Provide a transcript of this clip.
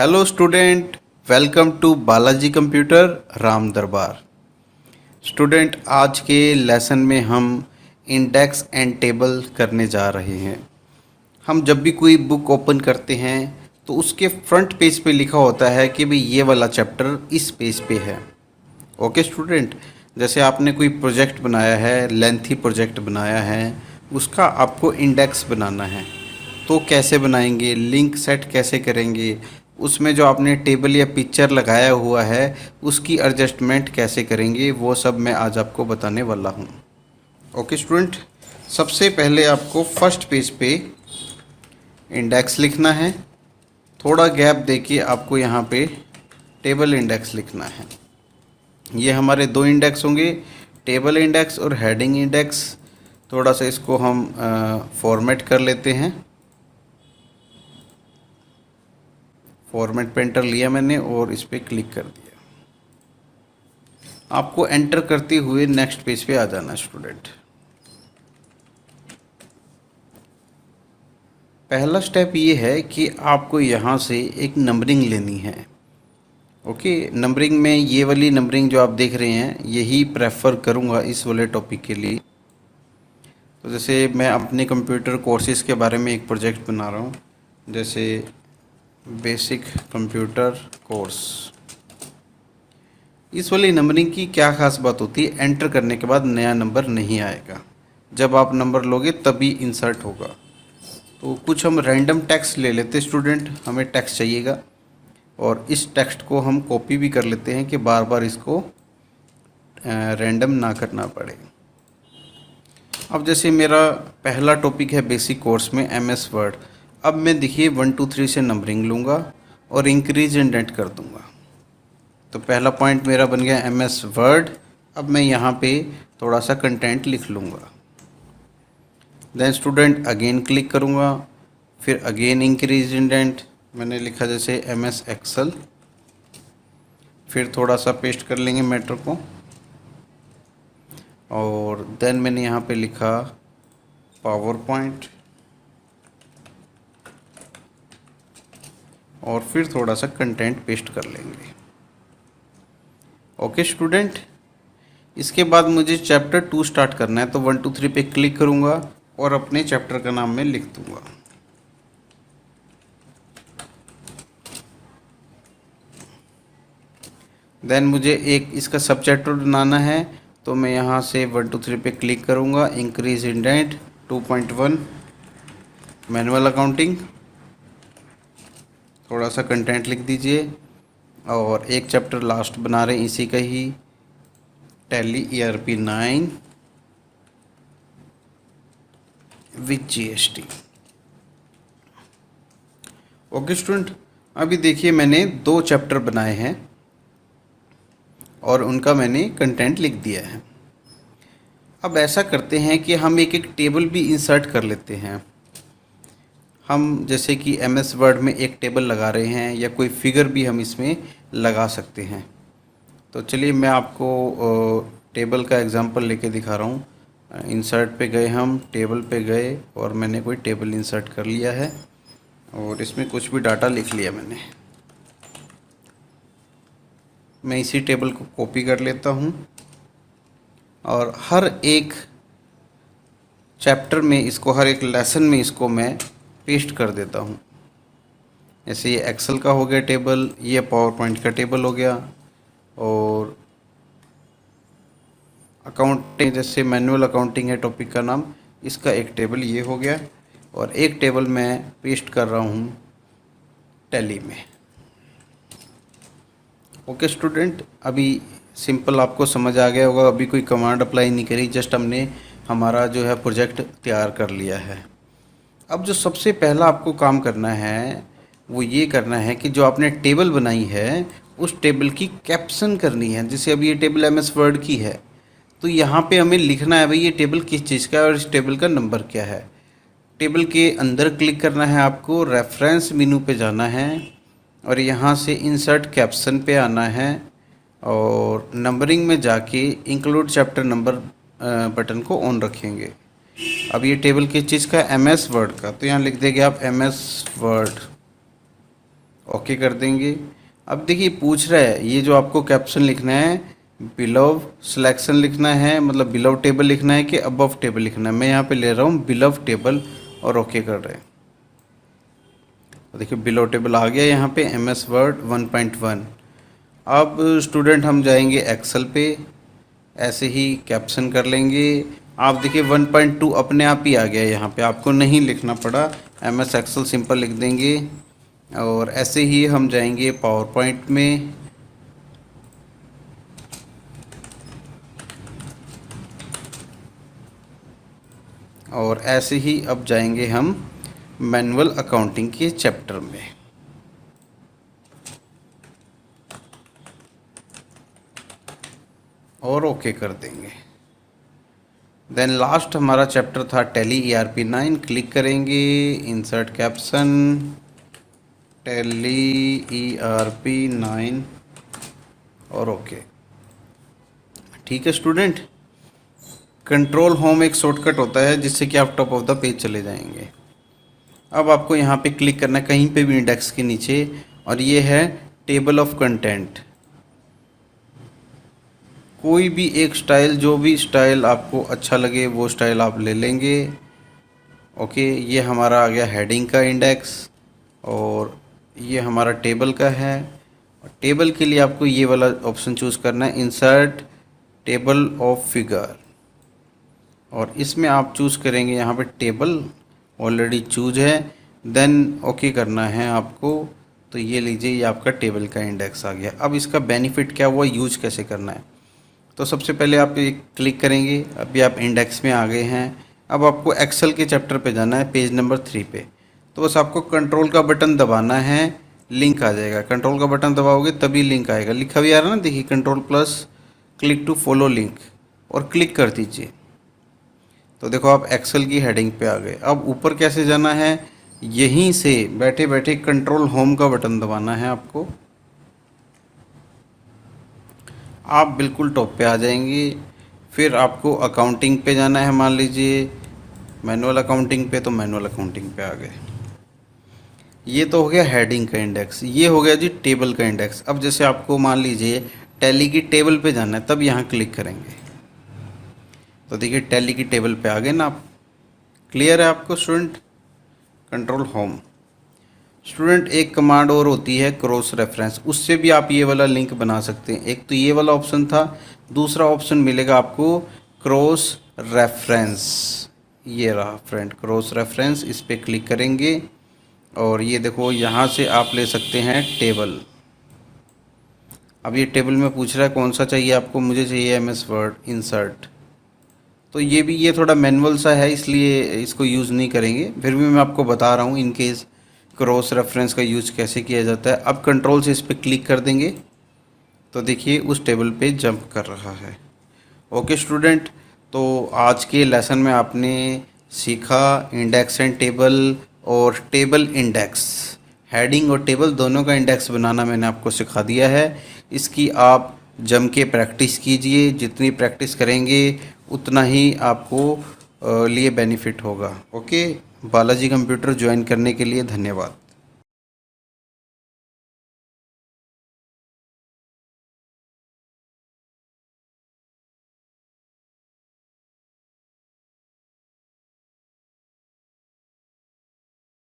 Hello student, welcome to Balaji computer Ram Darbar. Student, आज के lesson में हम इंडेक्स एंड टेबल करने जा रहे हैं। हम जब भी कोई बुक ओपन करते हैं तो उसके फ्रंट पेज पे लिखा होता है कि भाई ये वाला चैप्टर इस पेज पे है। ओके स्टूडेंट, जैसे आपने कोई प्रोजेक्ट बनाया है, लेंथी प्रोजेक्ट बनाया है, उसका आपको इंडेक्स बनाना है। तो कैसे बनाएंगे, लिंक सेट कैसे करेंगे, उसमें जो आपने टेबल या पिक्चर लगाया हुआ है उसकी एडजस्टमेंट कैसे करेंगे, वो सब मैं आज आपको बताने वाला हूँ। ओके स्टूडेंट, सबसे पहले आपको फर्स्ट पेज पे इंडेक्स लिखना है। थोड़ा गैप देके आपको यहाँ पे टेबल इंडेक्स लिखना है। ये हमारे दो इंडेक्स होंगे, टेबल इंडेक्स और हेडिंग इंडेक्स। थोड़ा सा इसको हम फॉर्मेट कर लेते हैं। फॉर्मेट पेंटर लिया मैंने और इस पर क्लिक कर दिया। आपको एंटर करते हुए नेक्स्ट पेज पे आ जाना स्टूडेंट। पहला स्टेप ये है कि आपको यहाँ से एक नंबरिंग लेनी है। ओके, नंबरिंग में ये वाली नंबरिंग जो आप देख रहे हैं यही प्रेफर करूँगा इस वाले टॉपिक के लिए। तो जैसे मैं अपने कंप्यूटर कोर्सेज़ के बारे में एक प्रोजेक्ट बना रहा हूँ, जैसे बेसिक कंप्यूटर कोर्स। इस वाली नंबरिंग की क्या खास बात होती है, एंटर करने के बाद नया नंबर नहीं आएगा, जब आप नंबर लोगे तभी इंसर्ट होगा। तो कुछ हम रैंडम टेक्स्ट ले लेते स्टूडेंट, हमें टेक्स्ट चाहिएगा और इस टेक्स्ट को हम कॉपी भी कर लेते हैं कि बार बार इसको रैंडम ना करना पड़े। अब जैसे मेरा पहला टॉपिक है बेसिक कोर्स में MS वर्ड। अब मैं देखिए 1 2 3 से नंबरिंग लूँगा और इंक्रीज एंड डेट कर दूँगा। तो पहला पॉइंट मेरा बन गया MS वर्ड। अब मैं यहाँ पे थोड़ा सा कंटेंट लिख लूँगा। देन स्टूडेंट अगेन क्लिक करूँगा, फिर अगेन इंक्रीज इंडेंट मैंने लिखा जैसे MS एक्सेल। फिर थोड़ा सा पेस्ट कर लेंगे मैटर को और देन मैंने यहाँ पे लिखा पावर पॉइंट और फिर थोड़ा सा कंटेंट पेस्ट कर लेंगे। ओके स्टूडेंट, इसके बाद मुझे चैप्टर 2 स्टार्ट करना है, तो 1 2 3 पे क्लिक करूँगा और अपने चैप्टर का नाम मैं लिख दूँगा। देन मुझे एक इसका सब चैप्टर बनाना है, तो मैं यहाँ से 1 2 3 पे क्लिक करूँगा। इंक्रीज इंडेंट 2.1 मैनुअल अकाउंटिंग, थोड़ा सा कंटेंट लिख दीजिए और एक चैप्टर लास्ट बना रहे हैं इसी का ही, Tally ERP 9 with GST। Okay student, अभी देखिए मैंने 2 चैप्टर बनाए हैं और उनका मैंने कंटेंट लिख दिया है। अब ऐसा करते हैं कि हम एक एक टेबल भी इंसर्ट कर लेते हैं। हम जैसे कि MS वर्ड में एक टेबल लगा रहे हैं या कोई फिगर भी हम इसमें लगा सकते हैं। तो चलिए मैं आपको टेबल का एग्जांपल लेके दिखा रहा हूँ। इंसर्ट पे गए, हम टेबल पे गए और मैंने कोई टेबल इंसर्ट कर लिया है और इसमें कुछ भी डाटा लिख लिया मैंने। मैं इसी टेबल को कॉपी कर लेता हूँ और हर एक चैप्टर में इसको, हर एक लेसन में इसको मैं पेस्ट कर देता हूँ। जैसे ये एक्सेल का हो गया टेबल, ये पावर पॉइंट का टेबल हो गया और अकाउंटिंग, जैसे मैनुअल अकाउंटिंग है टॉपिक का नाम, इसका एक टेबल ये हो गया और एक टेबल मैं पेस्ट कर रहा हूँ टैली में। ओके स्टूडेंट, अभी सिंपल आपको समझ आ गया होगा। अभी कोई कमांड अप्लाई नहीं करी, जस्ट हमने हमारा जो है प्रोजेक्ट तैयार कर लिया है। अब जो सबसे पहला आपको काम करना है वो ये करना है कि जो आपने टेबल बनाई है उस टेबल की कैप्शन करनी है। जैसे अब ये टेबल MS वर्ड की है, तो यहाँ पे हमें लिखना है भाई ये टेबल किस चीज़ का है और इस टेबल का नंबर क्या है। टेबल के अंदर क्लिक करना है आपको, रेफरेंस मेनू पे जाना है और यहाँ से इंसर्ट कैप्शन पे आना है और नंबरिंग में जाके इंक्लूड चैप्टर नंबर बटन को ऑन रखेंगे। अब ये टेबल किस चीज़ का, MS वर्ड का, तो यहाँ लिख देंगे आप MS वर्ड। ओके कर देंगे। अब देखिए पूछ रहा है ये जो आपको कैप्शन लिखना है, बिलव सिलेक्शन लिखना है, मतलब बिलव टेबल लिखना है कि अबव टेबल लिखना है। मैं यहाँ पे ले रहा हूँ बिलव टेबल और ओके कर रहे हैं। तो देखिए बिलव टेबल आ गया यहाँ पे MS वर्ड 1.1। अब स्टूडेंट हम जाएंगे एक्सेल पे, ऐसे ही कैप्शन कर लेंगे। आप देखिए 1.2 अपने आप ही आ गया यहाँ पे, आपको नहीं लिखना पड़ा, MS एक्सेल सिंपल लिख देंगे। और ऐसे ही हम जाएंगे पावर पॉइंट में, और ऐसे ही अब जाएंगे हम मैनुअल अकाउंटिंग के चैप्टर में। और ओके कर देंगे। देन लास्ट हमारा चैप्टर था टैली ERP 9। क्लिक करेंगे, इंसर्ट कैप्शन, टैली ERP 9 और ओके। ठीक है स्टूडेंट, कंट्रोल होम एक शॉर्टकट होता है जिससे कि आप टॉप ऑफ द पेज चले जाएंगे। अब आपको यहाँ पे क्लिक करना है कहीं पे भी इंडेक्स के नीचे, और ये है टेबल ऑफ कंटेंट। कोई भी एक स्टाइल, जो भी स्टाइल आपको अच्छा लगे वो स्टाइल आप ले लेंगे। ओके, ये हमारा आ गया हेडिंग का इंडेक्स, और ये हमारा टेबल का है। टेबल के लिए आपको ये वाला ऑप्शन चूज़ करना है, इंसर्ट टेबल ऑफ फिगर, और इसमें आप चूज़ करेंगे यहाँ पे टेबल, ऑलरेडी चूज है। देन ओके करना है आपको। तो ये लीजिए, ये आपका टेबल का इंडेक्स आ गया। अब इसका बेनिफिट क्या हुआ, यूज कैसे करना है। तो सबसे पहले आप ये क्लिक करेंगे, अभी आप इंडेक्स में आ गए हैं। अब आपको एक्सेल के चैप्टर पे जाना है, पेज नंबर 3 पे। तो बस आपको कंट्रोल का बटन दबाना है, लिंक आ जाएगा। कंट्रोल का बटन दबाओगे तभी लिंक आएगा, लिखा भी आ रहा है ना, देखिए control plus click to follow link, और क्लिक कर दीजिए। तो देखो आप एक्सेल की हेडिंग पे आ गए। अब ऊपर कैसे जाना है, यहीं से बैठे बैठे कंट्रोल होम का बटन दबाना है आपको। आप बिल्कुल टॉप पे आ जाएंगे। फिर आपको अकाउंटिंग पे जाना है, मान लीजिए मैनुअल अकाउंटिंग पे, तो मैनुअल अकाउंटिंग पे आ गए। ये तो हो गया हेडिंग का इंडेक्स, ये हो गया जी टेबल का इंडेक्स। अब जैसे आपको मान लीजिए टैली की टेबल पे जाना है, तब यहाँ क्लिक करेंगे। तो देखिए टैली की टेबल पे आ गए ना आप। क्लियर है आपको स्टूडेंट। Control home. स्टूडेंट एक कमांड और होती है क्रॉस रेफरेंस, उससे भी आप ये वाला लिंक बना सकते हैं। एक तो ये वाला ऑप्शन था, दूसरा ऑप्शन मिलेगा आपको क्रॉस रेफरेंस। ये रहा फ्रेंड क्रॉस रेफरेंस, इस पर क्लिक करेंगे और ये देखो यहाँ से आप ले सकते हैं टेबल। अब ये टेबल में पूछ रहा है कौन सा चाहिए आपको, मुझे चाहिए MS वर्ड इंसर्ट। तो ये भी ये थोड़ा मैनुअल सा है, इसलिए इसको यूज़ नहीं करेंगे, फिर भी मैं आपको बता रहा हूँ इन केस क्रॉस रेफरेंस का यूज़ कैसे किया जाता है। अब कंट्रोल से इस पर क्लिक कर देंगे तो देखिए उस टेबल पे जंप कर रहा है। ओके स्टूडेंट, तो आज के लेसन में आपने सीखा इंडेक्स एंड टेबल और टेबल इंडेक्स, हेडिंग और टेबल दोनों का इंडेक्स बनाना मैंने आपको सिखा दिया है। इसकी आप जम के प्रैक्टिस कीजिए, जितनी प्रैक्टिस करेंगे उतना ही आपको लिए बेनिफिट होगा। ओके, बालाजी कंप्यूटर ज्वाइन करने के लिए धन्यवाद।